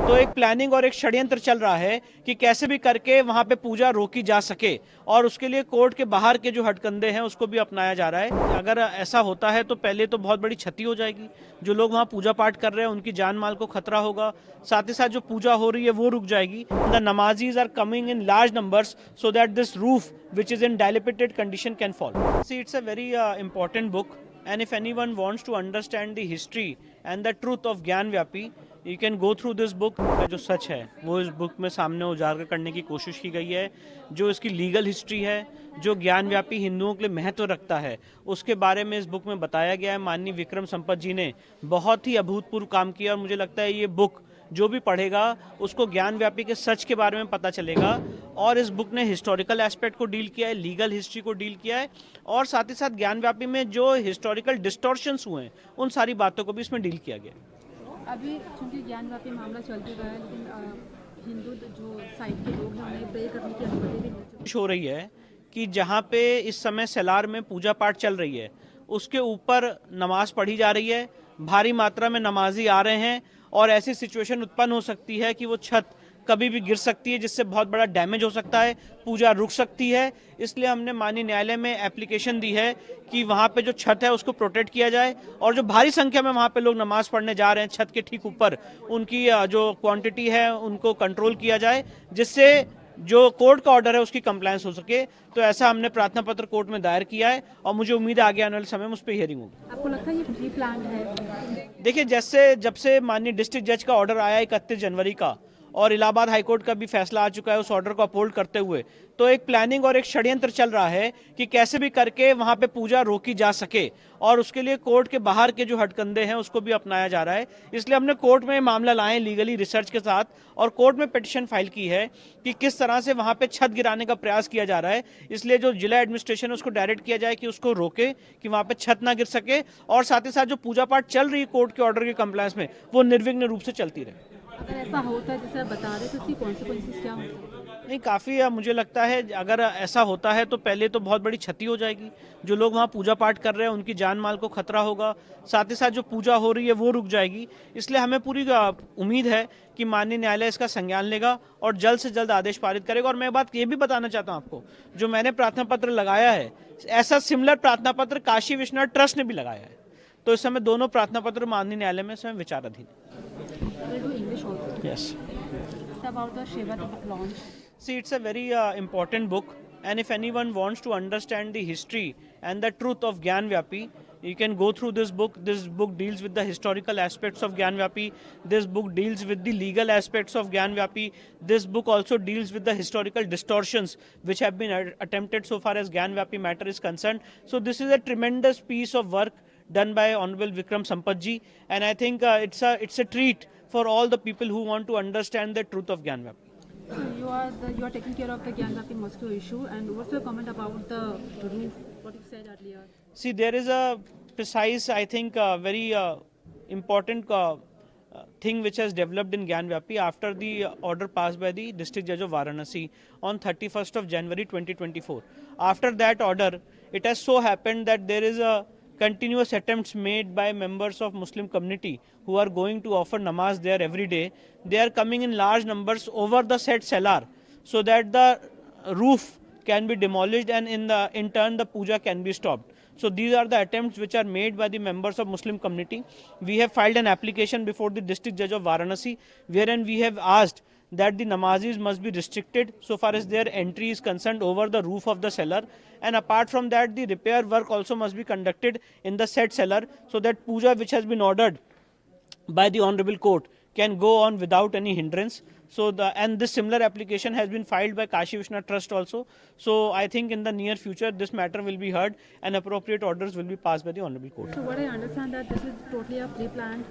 तो एक प्लानिंग और एक षड्यंत्र चल रहा है कि कैसे भी करके वहां पे पूजा रोकी जा सके और उसके लिए कोर्ट के बाहर के जो हथकंडे हैं उसको भी अपनाया जा रहा है। अगर ऐसा होता है तो पहले तो बहुत बड़ी क्षति हो जाएगी, जो लोग वहां पूजा पाठ कर रहे हैं उनकी जान माल को खतरा होगा, साथ ही साथ जो पूजा हो रही है वो रुक जाएगी। The namazis are coming in large numbers so that this roof which is in dilapidated condition can fall. See, it's a very important book, and if anyone wants to understand the history and the truth of ज्ञान व्यापी, you can go through this book. जो सच है वो इस book में सामने उजागर करने की कोशिश की गई है। जो इसकी लीगल हिस्ट्री है, जो ज्ञान व्यापी हिंदुओं के लिए महत्व रखता है, उसके बारे में इस बुक में बताया गया है। माननीय विक्रम संपत जी ने बहुत ही अभूतपूर्व काम किया और मुझे लगता है ये बुक जो भी पढ़ेगा उसको ज्ञान व्यापी के सच के बारे में पता चलेगा। और इस बुक ने हिस्टोरिकल एस्पेक्ट को डील किया है, लीगल हिस्ट्री को डील किया है, और साथ ही साथ ज्ञान व्यापी में जो हिस्टोरिकल डिस्टॉर्शंस हुए हैं उन सारी बातों को भी इसमें डील किया गया। अभी चूंकि ज्ञान व्यापी मामला चलते रहा है, लेकिन हिंदू जो साइड के लोग हैं उन्हें प्रे करने की अनुमति भी नहीं हो रही है कि जहाँ पे इस समय सेलार में पूजा पाठ चल रही है उसके ऊपर नमाज पढ़ी जा रही है, भारी मात्रा में नमाजी आ रहे हैं और ऐसी सिचुएशन उत्पन्न हो सकती है कि वो छत कभी भी गिर सकती है, जिससे बहुत बड़ा डैमेज हो सकता है, पूजा रुक सकती है। इसलिए हमने माननीय न्यायालय में एप्लीकेशन दी है कि वहाँ पे जो छत है उसको प्रोटेक्ट किया जाए और जो भारी संख्या में वहाँ पे लोग नमाज पढ़ने जा रहे हैं छत के ठीक ऊपर, उनकी जो क्वांटिटी है उनको कंट्रोल किया जाए, जिससे जो कोर्ट का ऑर्डर है उसकी कंप्लायंस हो सके। तो ऐसा हमने प्रार्थना पत्र कोर्ट में दायर किया है और मुझे उम्मीद है आगे आने वाले समय में उस पर हियरिंग होगी। आपको लगता है ये प्री प्लान है? देखिए, जैसे जब से माननीय डिस्ट्रिक्ट जज का ऑर्डर आया 31 जनवरी का और इलाहाबाद हाईकोर्ट का भी फैसला आ चुका है उस ऑर्डर को अपहोल्ड करते हुए, तो एक प्लानिंग और एक षड्यंत्र चल रहा है कि कैसे भी करके वहां पे पूजा रोकी जा सके और उसके लिए कोर्ट के बाहर के जो हथकंडे हैं उसको भी अपनाया जा रहा है। इसलिए हमने कोर्ट में मामला लाए लीगली रिसर्च के साथ और कोर्ट में पिटीशन फाइल की है कि किस तरह से वहां पे छत गिराने का प्रयास किया जा रहा है। इसलिए जो जिला एडमिनिस्ट्रेशन है उसको डायरेक्ट किया जाए कि उसको रोके कि वहां पे छत ना गिर सके, और साथ ही साथ जो पूजा पाठ चल रही है कोर्ट के ऑर्डर के कंप्लायंस में वो निर्विघ्न रूप से चलती रहे। अगर ऐसा होता है जैसे आप बता रहे तो उसकी कॉन्सिक्वेंसेस क्या होते हैं? नहीं, काफ़ी मुझे लगता है अगर ऐसा होता है तो पहले तो बहुत बड़ी क्षति हो जाएगी, जो लोग वहाँ पूजा पाठ कर रहे हैं उनकी जान माल को खतरा होगा, साथ ही साथ जो पूजा हो रही है वो रुक जाएगी। इसलिए हमें पूरी उम्मीद है कि माननीय न्यायालय इसका संज्ञान लेगा और जल्द से जल्द आदेश पारित करेगा। और मैं बात ये भी बताना चाहता हूँ आपको, जो मैंने प्रार्थना पत्र लगाया है ऐसा सिमिलर प्रार्थना पत्र काशी विश्वनाथ ट्रस्ट ने भी लगाया है। तो इस समय दोनों प्रार्थना पत्र माननीय न्यायालय में इस समय विचाराधीन है। Yes. About the Shiva launch. See, it's a very important book, and if anyone wants to understand the history and the truth of Gyan Vyapi, you can go through this book. This book deals with the historical aspects of Gyan Vyapi. This book deals with the legal aspects of Gyan Vyapi. This book also deals with the historical distortions which have been attempted so far as Gyan Vyapi matter is concerned. So this is a tremendous piece of work done by Honorable Vikram Sampath ji, and I think it's a treat for all the people who want to understand the truth of Gyan Vyapi. So you are taking care of the Gyan Vyapi mosque issue, and what's your comment about the roof? What you said earlier. See, there is a precise, I think, very important thing which has developed in Gyan Vyapi after the order passed by the District Judge of Varanasi on 31st of January 2024. After that order, it has so happened that there is a continuous attempts made by members of Muslim community who are going to offer namaz there every day. They are coming in large numbers over the said cellar so that the roof can be demolished and in turn the puja can be stopped. So these are the attempts which are made by the members of Muslim community. We have filed an application before the District Judge of Varanasi wherein we have asked that the namazis must be restricted so far as their entry is concerned over the roof of the cellar, and apart from that the repair work also must be conducted in the said cellar so that puja which has been ordered by the Honorable Court can go on without any hindrance. So this similar application has been filed by Kashi Vishwanath Trust also. So I think in the near future this matter will be heard and appropriate orders will be passed by the Honorable Court. So what I understand that this is totally a pre-planned.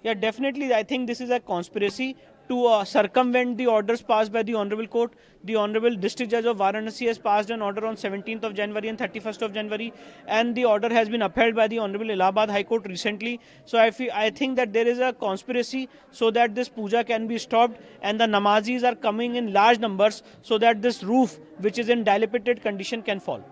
Yeah, definitely. I think this is a conspiracy to circumvent the orders passed by the Honorable Court. The Honorable District Judge of Varanasi has passed an order on 17th of January and 31st of January, and the order has been upheld by the Honorable Allahabad High Court recently. So I think that there is a conspiracy so that this puja can be stopped, and the namazis are coming in large numbers so that this roof, which is in dilapidated condition, can fall.